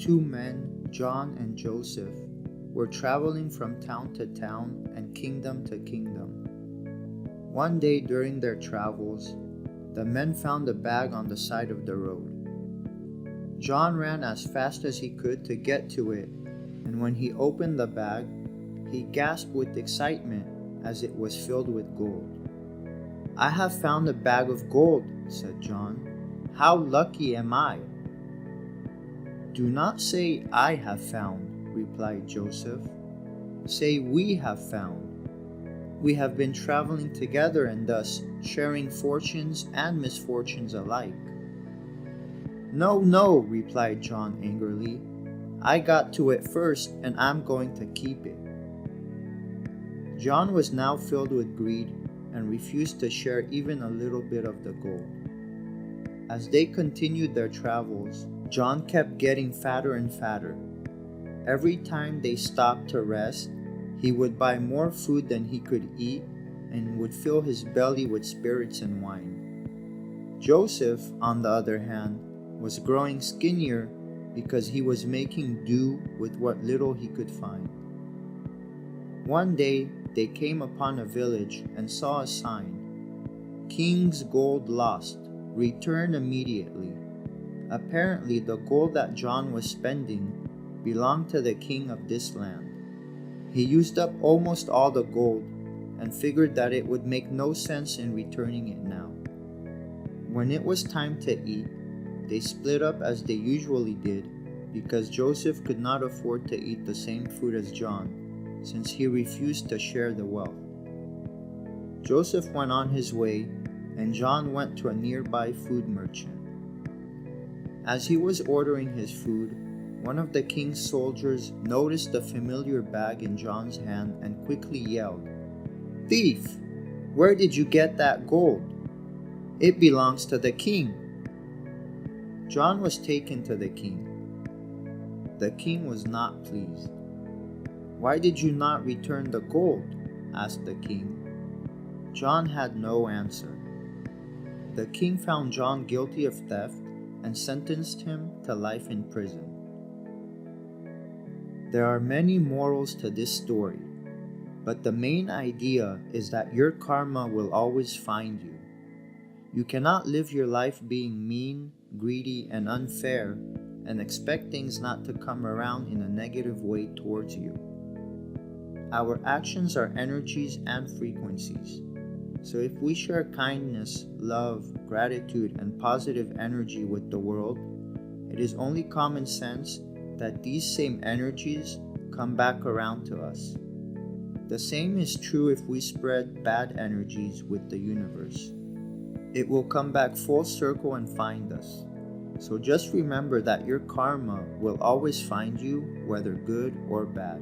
Two men, John and Joseph, were traveling from town to town and kingdom to kingdom. One day during their travels, the men found a bag on the side of the road. John ran as fast as he could to get to it, and when he opened the bag, he gasped with excitement as it was filled with gold. "I have found a bag of gold," said John. "How lucky am I?" "Do not say 'I have found,'" replied Joseph. "Say 'we have found.' We have been traveling together and thus sharing fortunes and misfortunes alike." "No, no," replied John angrily. "I got to it first and I'm going to keep it." John was now filled with greed and refused to share even a little bit of the gold. As they continued their travels, John kept getting fatter and fatter. Every time they stopped to rest, he would buy more food than he could eat and would fill his belly with spirits and wine. Joseph, on the other hand, was growing skinnier because he was making do with what little he could find. One day, they came upon a village and saw a sign, "King's gold lost. Return immediately." Apparently, the gold that John was spending belonged to the king of this land. He used up almost all the gold and figured that it would make no sense in returning it now. When it was time to eat, they split up as they usually did because Joseph could not afford to eat the same food as John, since he refused to share the wealth. Joseph went on his way, and John went to a nearby food merchant. As he was ordering his food, one of the king's soldiers noticed the familiar bag in John's hand and quickly yelled, "Thief! Where did you get that gold? It belongs to the king." John was taken to the king. The king was not pleased. "Why did you not return the gold?" asked the king. John had no answer. The king found John guilty of theft and sentenced him to life in prison. There are many morals to this story, but the main idea is that your karma will always find you. You cannot live your life being mean, greedy, and unfair and expect things not to come around in a negative way towards you. Our actions are energies and frequencies. So if we share kindness, love, gratitude, and positive energy with the world, it is only common sense that these same energies come back around to us. The same is true if we spread bad energies with the universe. It will come back full circle and find us. So just remember that your karma will always find you, whether good or bad.